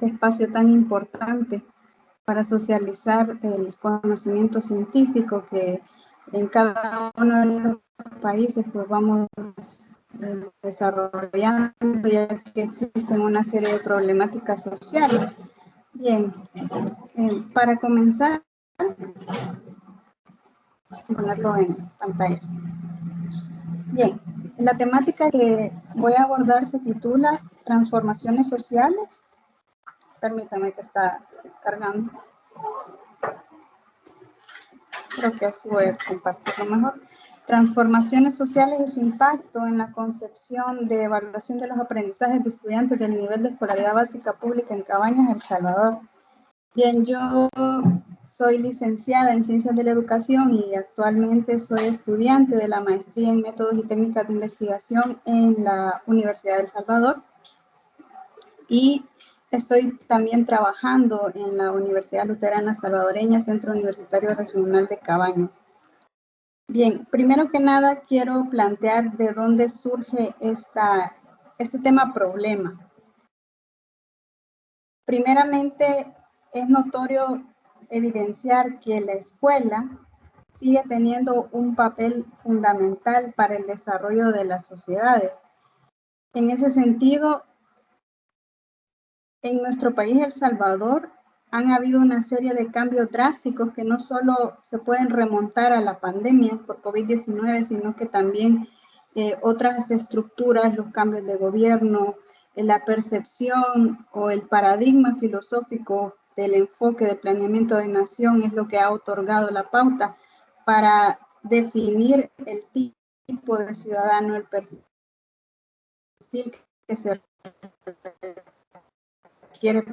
este espacio tan importante para socializar el conocimiento científico que en cada uno de los países pues vamos desarrollando, ya que existen una serie de problemáticas sociales. Bien, para comenzar, ponerlo en pantalla. Bien, la temática que voy a abordar se titula Transformaciones sociales. Permítame que está cargando. Creo que así voy a compartirlo mejor. Transformaciones sociales y su impacto en la concepción de evaluación de los aprendizajes de estudiantes del nivel de escolaridad básica pública en Cabañas, El Salvador. Bien, yo soy licenciada en Ciencias de la Educación y actualmente soy estudiante de la maestría en Métodos y Técnicas de Investigación en la Universidad de El Salvador. Y estoy también trabajando en la Universidad Luterana Salvadoreña, Centro Universitario Regional de Cabañas. Bien, primero que nada quiero plantear de dónde surge este tema problema. Primeramente, es notorio evidenciar que la escuela sigue teniendo un papel fundamental para el desarrollo de las sociedades. En ese sentido, en nuestro país, El Salvador, han habido una serie de cambios drásticos que no solo se pueden remontar a la pandemia por COVID-19, sino que también otras estructuras, los cambios de gobierno, la percepción o el paradigma filosófico del enfoque de planeamiento de nación es lo que ha otorgado la pauta para definir el tipo de ciudadano, el perfil que se requiere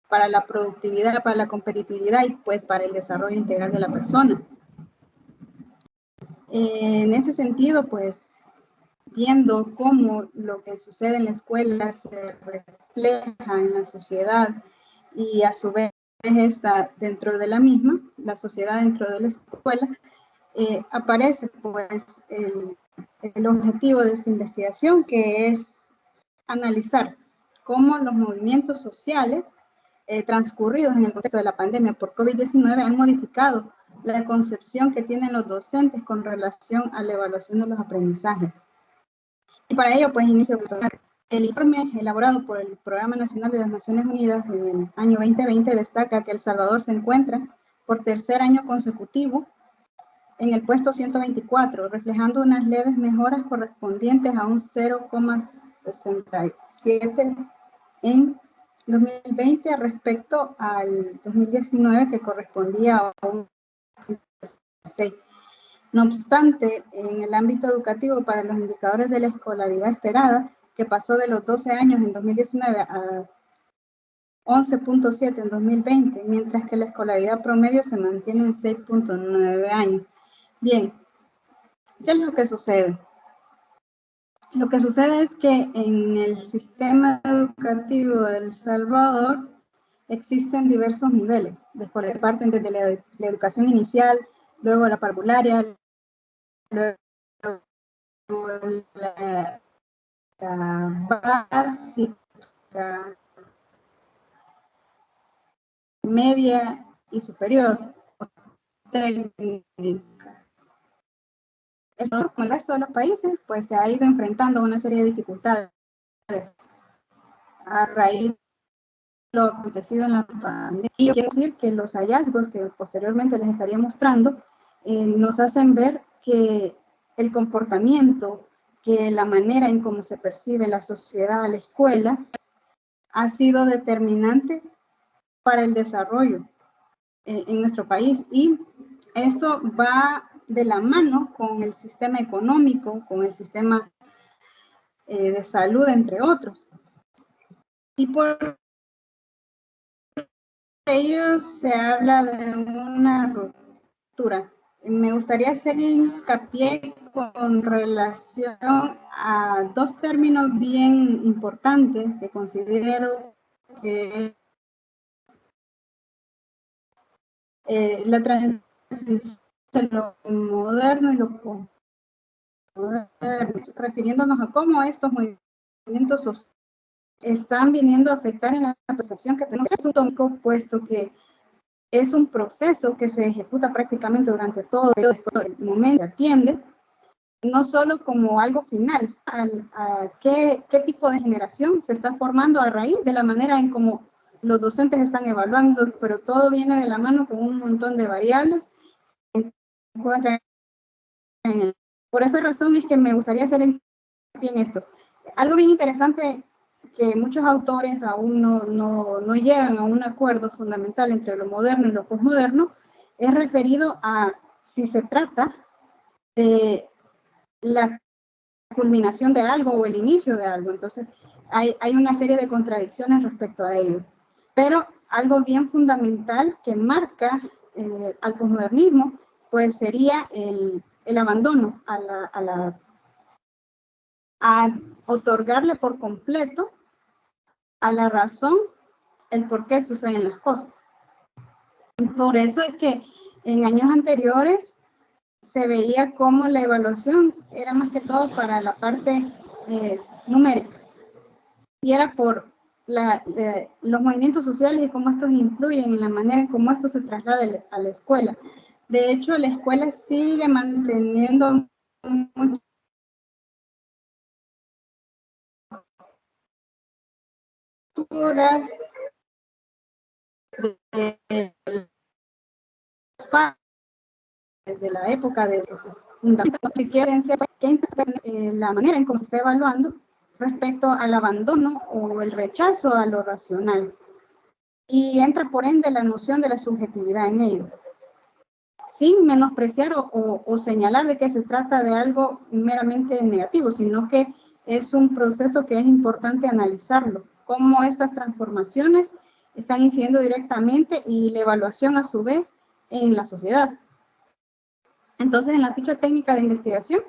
para la productividad, para la competitividad y pues para el desarrollo integral de la persona. En ese sentido, pues viendo cómo lo que sucede en la escuela se refleja en la sociedad y a su vez está dentro de la misma, la sociedad dentro de la escuela, aparece pues el objetivo de esta investigación, que es analizar cómo los movimientos sociales transcurridos en el contexto de la pandemia por COVID-19 han modificado la concepción que tienen los docentes con relación a la evaluación de los aprendizajes. Y para ello, pues, inicio el informe elaborado por el Programa Nacional de las Naciones Unidas en el año 2020 destaca que El Salvador se encuentra por tercer año consecutivo en el puesto 124, reflejando unas leves mejoras correspondientes a un 0,67 en 2020 respecto al 2019, que correspondía a un 6. No obstante, en el ámbito educativo, para los indicadores de la escolaridad esperada, que pasó de los 12 años en 2019 a 11.7 en 2020, mientras que la escolaridad promedio se mantiene en 6.9 años. Bien, ¿qué es lo que sucede? Lo que sucede es que en el sistema educativo de El Salvador existen diversos niveles de escolaridad, parten desde la educación inicial, luego la parvularia, luego la básica, media y superior, técnica. Esto, como el resto de los países, pues se ha ido enfrentando a una serie de dificultades a raíz de lo acontecido en la pandemia. Y quiero decir que los hallazgos que posteriormente les estaría mostrando nos hacen ver que el comportamiento, que la manera en cómo se percibe la sociedad, la escuela, ha sido determinante para el desarrollo en nuestro país. Y esto va de la mano con el sistema económico, con el sistema de salud, entre otros. Y por ello se habla de una ruptura. Me gustaría hacer hincapié con relación a dos términos bien importantes que considero que la transición de lo moderno y lo moderno, refiriéndonos a cómo estos movimientos sociales están viniendo a afectar en la percepción que tenemos de tónico, puesto que es un proceso que se ejecuta prácticamente durante todo el momento que atiende, no solo como algo final, a qué tipo de generación se está formando a raíz de la manera en cómo los docentes están evaluando, pero todo viene de la mano con un montón de variables. Por esa razón es que me gustaría hacer hincapié en esto. Algo bien interesante que muchos autores aún no llegan a un acuerdo fundamental entre lo moderno y lo posmoderno, es referido a si se trata de la culminación de algo o el inicio de algo. Entonces, hay una serie de contradicciones respecto a ello. Pero algo bien fundamental que marca al posmodernismo, pues sería el abandono a otorgarle por completo a la razón el por qué suceden las cosas. Por eso es que en años anteriores se veía como la evaluación era más que todo para la parte numérica. Y era por los movimientos sociales y cómo estos influyen en la manera en cómo esto se traslada a la escuela. De hecho, la escuela sigue manteniendo muchas estructuras de desde la época de esos fundamentos que quieren ser que la manera en cómo se está evaluando respecto al abandono o el rechazo a lo racional. Y entra por ende la noción de la subjetividad en ello, sin menospreciar o señalar de que se trata de algo meramente negativo, sino que es un proceso que es importante analizarlo, cómo estas transformaciones están incidiendo directamente y la evaluación a su vez en la sociedad. Entonces, en la ficha técnica de investigación,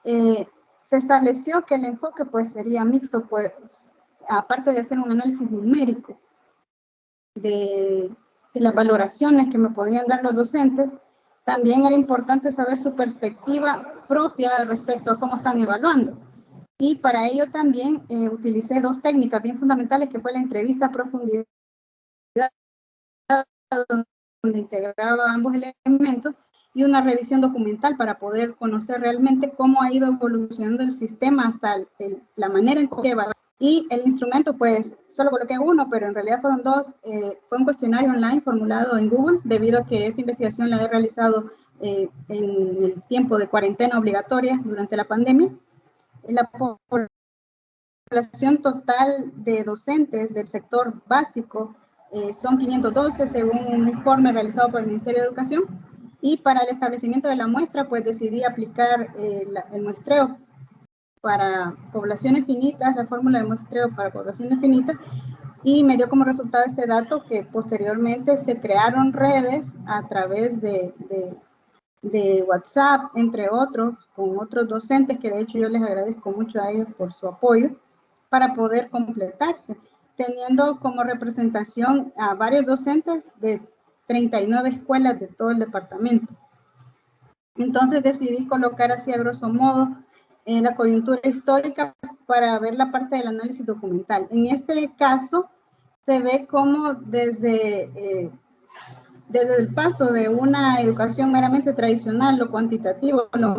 se estableció que el enfoque pues sería mixto, pues aparte de hacer un análisis numérico de las valoraciones que me podían dar los docentes, también era importante saber su perspectiva propia respecto a cómo están evaluando. Y para ello también utilicé dos técnicas bien fundamentales, que fue la entrevista a profundidad, donde integraba ambos elementos, y una revisión documental para poder conocer realmente cómo ha ido evolucionando el sistema hasta la manera en que va. Y el instrumento, pues, solo coloqué uno, pero en realidad fueron dos. Fue un cuestionario online formulado en Google, debido a que esta investigación la he realizado en el tiempo de cuarentena obligatoria durante la pandemia. La población total de docentes del sector básico son 512, según un informe realizado por el Ministerio de Educación. Y para el establecimiento de la muestra, pues decidí aplicar el muestreo para poblaciones finitas, la fórmula de muestreo para poblaciones finitas, y me dio como resultado este dato que posteriormente se crearon redes a través de WhatsApp, entre otros, con otros docentes, que de hecho yo les agradezco mucho a ellos por su apoyo, para poder completarse, teniendo como representación a varios docentes de 39 escuelas de todo el departamento. Entonces decidí colocar así a grosso modo la coyuntura histórica para ver la parte del análisis documental. En este caso se ve cómo desde el paso de una educación meramente tradicional, lo cuantitativo, lo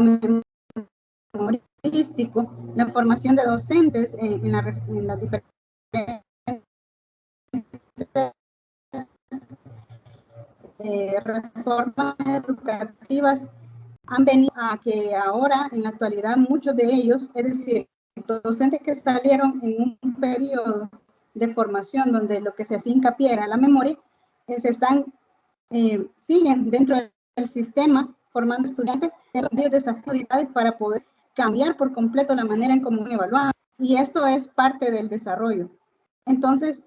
memorístico, la formación de docentes en las diferentes reformas educativas han venido a que ahora, en la actualidad, muchos de ellos, es decir, los docentes que salieron en un periodo de formación donde lo que se hacía hincapié era la memoria, siguen dentro del sistema formando estudiantes de desafíos para poder cambiar por completo la manera en cómo evaluaban, y esto es parte del desarrollo. Entonces,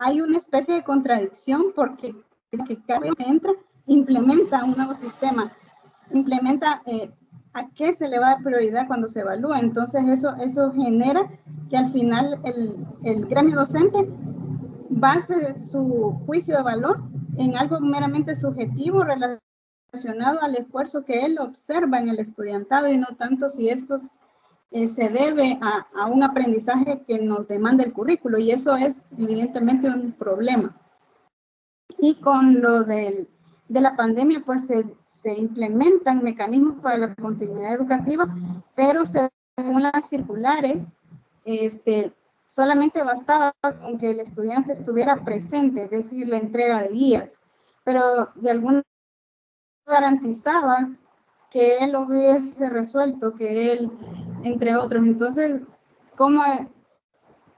hay una especie de contradicción, porque cada vez que entra implementa un nuevo sistema, implementa a qué se le va a dar prioridad cuando se evalúa. Entonces eso genera que al final el gremio docente base su juicio de valor en algo meramente subjetivo relacionado al esfuerzo que él observa en el estudiantado, y no tanto si estos se debe a un aprendizaje que nos demanda el currículo, y eso es evidentemente un problema. Y con lo de la pandemia, pues se implementan mecanismos para la continuidad educativa, pero según las circulares, solamente bastaba con que el estudiante estuviera presente, es decir, la entrega de guías, pero de alguna manera garantizaba que él hubiese resuelto, que él, entre otros. Entonces, ¿cómo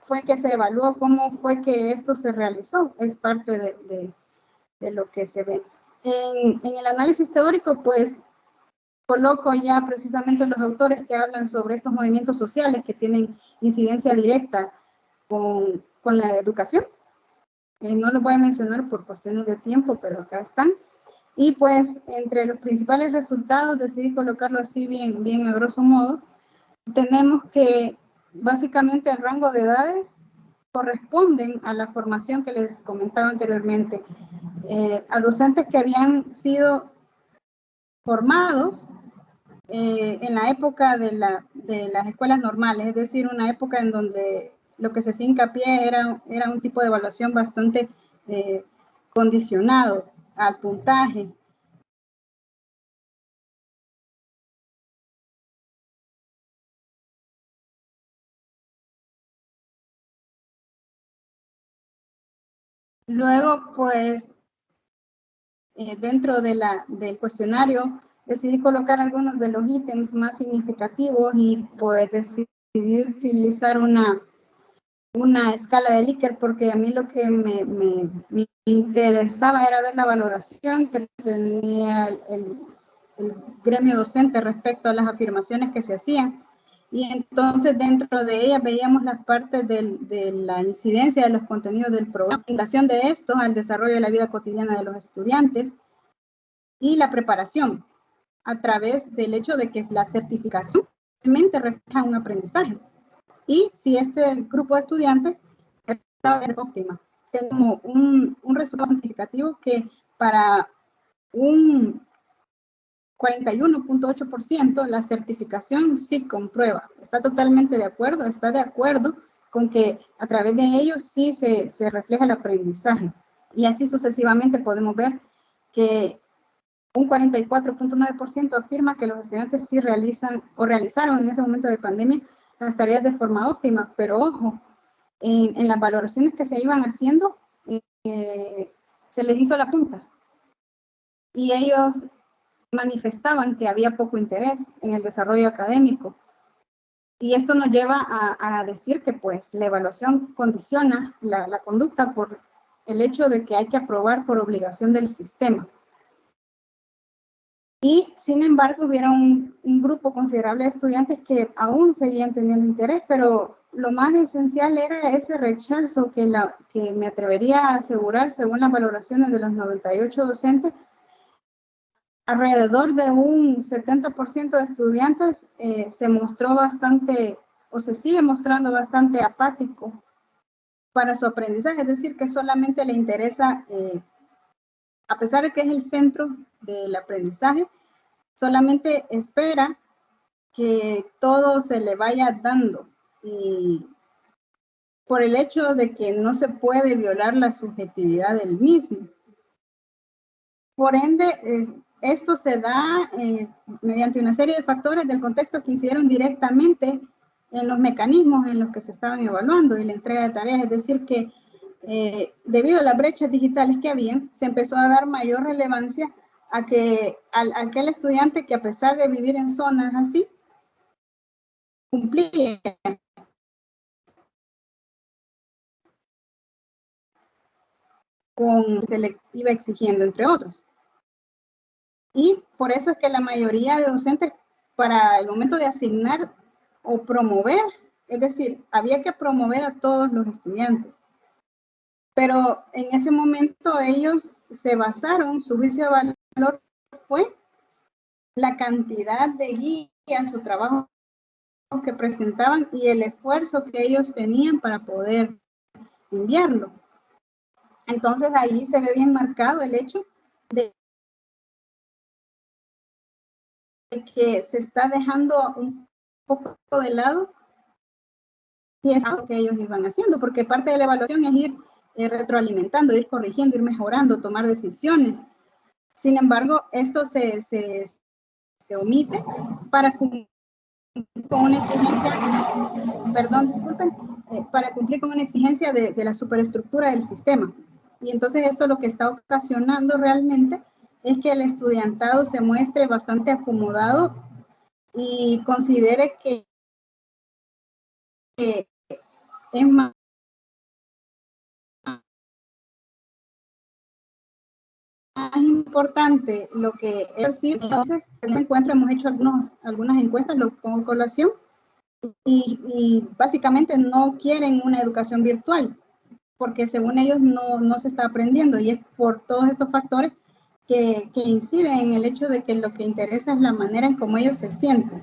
fue que se evaluó? ¿Cómo fue que esto se realizó? Es parte de lo que se ve. En el análisis teórico, pues, coloco ya precisamente los autores que hablan sobre estos movimientos sociales que tienen incidencia directa con la educación. No los voy a mencionar por cuestiones de tiempo, pero acá están. Y pues, entre los principales resultados, decidí colocarlo así bien a grosso modo, tenemos que básicamente el rango de edades corresponden a la formación que les comentaba anteriormente, a docentes que habían sido formados en la época de las escuelas normales, es decir, una época en donde lo que se hacía hincapié era un tipo de evaluación bastante condicionado al puntaje. Luego, pues, dentro del cuestionario, decidí colocar algunos de los ítems más significativos y pues decidí utilizar una escala de Likert, porque a mí lo que me interesaba era ver la valoración que tenía el gremio docente respecto a las afirmaciones que se hacían. Y entonces dentro de ella veíamos las partes de la incidencia de los contenidos del programa, la relación de estos al desarrollo de la vida cotidiana de los estudiantes y la preparación a través del hecho de que la certificación realmente refleja un aprendizaje. Y si este grupo de estudiantes estaba óptima, siendo como un resultado significativo que para un 41.8% la certificación sí comprueba, está totalmente de acuerdo, está de acuerdo con que a través de ellos sí se refleja el aprendizaje. Y así sucesivamente podemos ver que un 44.9% afirma que los estudiantes sí realizan o realizaron en ese momento de pandemia las tareas de forma óptima, pero ojo, en las valoraciones que se iban haciendo, se les hizo la punta. Y ellos manifestaban que había poco interés en el desarrollo académico. Y esto nos lleva a decir que pues la evaluación condiciona la conducta por el hecho de que hay que aprobar por obligación del sistema. Y sin embargo hubiera un grupo considerable de estudiantes que aún seguían teniendo interés, pero lo más esencial era ese rechazo que me atrevería a asegurar, según las valoraciones de los 98 docentes, alrededor de un 70% de estudiantes se mostró bastante, o se sigue mostrando bastante apático para su aprendizaje, es decir, que solamente le interesa, a pesar de que es el centro del aprendizaje, solamente espera que todo se le vaya dando, y por el hecho de que no se puede violar la subjetividad del mismo. Por ende, esto se da mediante una serie de factores del contexto que incidieron directamente en los mecanismos en los que se estaban evaluando y la entrega de tareas, es decir que debido a las brechas digitales que había, se empezó a dar mayor relevancia a que aquel estudiante que, a pesar de vivir en zonas así, cumplía con lo que se le iba exigiendo, entre otros. Y por eso es que la mayoría de docentes, para el momento de asignar o promover, es decir, había que promover a todos los estudiantes. Pero en ese momento ellos se basaron, su juicio de valor fue la cantidad de guías o trabajo que presentaban y el esfuerzo que ellos tenían para poder enviarlo. Entonces ahí se ve bien marcado el hecho de que se está dejando un poco de lado si es lo que ellos iban haciendo, porque parte de la evaluación es ir retroalimentando, ir corrigiendo, ir mejorando, tomar decisiones. Sin embargo, esto se omite para cumplir con una exigencia, para cumplir con una exigencia de la superestructura del sistema. Y entonces esto lo que está ocasionando realmente es que el estudiantado se muestre bastante acomodado y considere que es más importante lo que él percibe. Entonces, en el encuentro hemos hecho algunas encuestas, lo pongo en colación, y básicamente no quieren una educación virtual, porque según ellos no se está aprendiendo, y es por todos estos factores que inciden en el hecho de que lo que interesa es la manera en cómo ellos se sienten.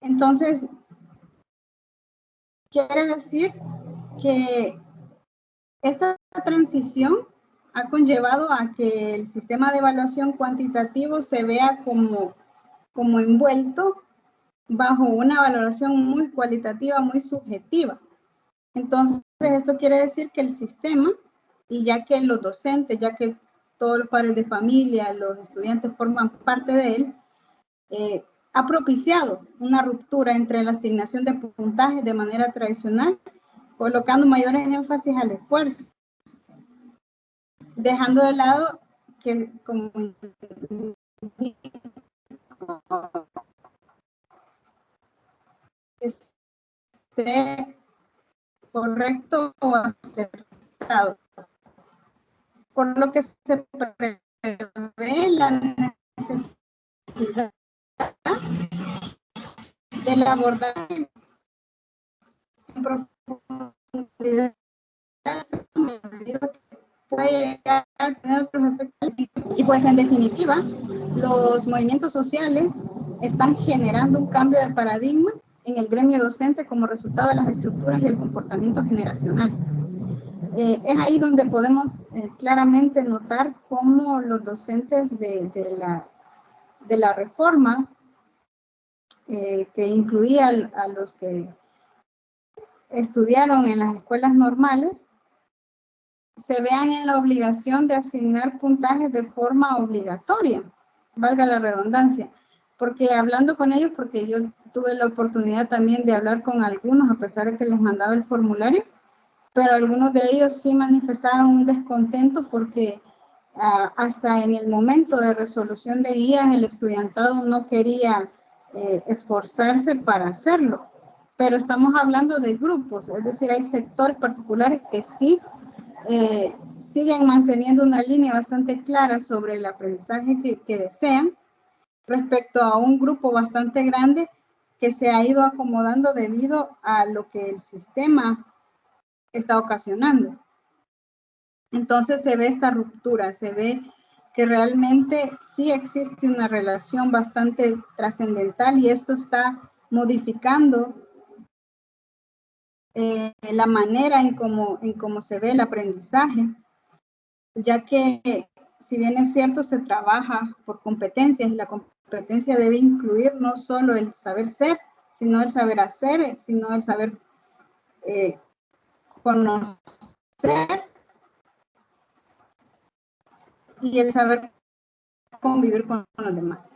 Entonces, quiere decir que esta transición ha conllevado a que el sistema de evaluación cuantitativo se vea como envuelto bajo una valoración muy cualitativa, muy subjetiva. Entonces, esto quiere decir que el sistema, y ya que los docentes, ya que todos los padres de familia, los estudiantes forman parte de él, ha propiciado una ruptura entre la asignación de puntajes de manera tradicional, colocando mayores énfasis al esfuerzo, dejando de lado que como esté correcto o acertado, por lo que se prevé la necesidad del abordaje en profundidad puede llegar a tener otros efectos. Y pues en definitiva, los movimientos sociales están generando un cambio de paradigma en el gremio docente como resultado de las estructuras y el comportamiento generacional. Es ahí donde podemos claramente notar cómo los docentes de la reforma, que incluía a los que estudiaron en las escuelas normales, se vean en la obligación de asignar puntajes de forma obligatoria, valga la redundancia, porque hablando con ellos, porque yo tuve la oportunidad también de hablar con algunos, a pesar de que les mandaba el formulario, pero algunos de ellos sí manifestaban un descontento porque hasta en el momento de resolución de guías el estudiantado no quería esforzarse para hacerlo, pero estamos hablando de grupos, es decir, hay sectores particulares que sí siguen manteniendo una línea bastante clara sobre el aprendizaje que desean, respecto a un grupo bastante grande que se ha ido acomodando debido a lo que el sistema está ocasionando. Entonces se ve esta ruptura, se ve que realmente sí existe una relación bastante trascendental y esto está modificando la manera en cómo se ve el aprendizaje, ya que si bien es cierto se trabaja por competencias y la competencia debe incluir no solo el saber ser, sino el saber hacer, sino el saber conocer y el saber convivir con los demás.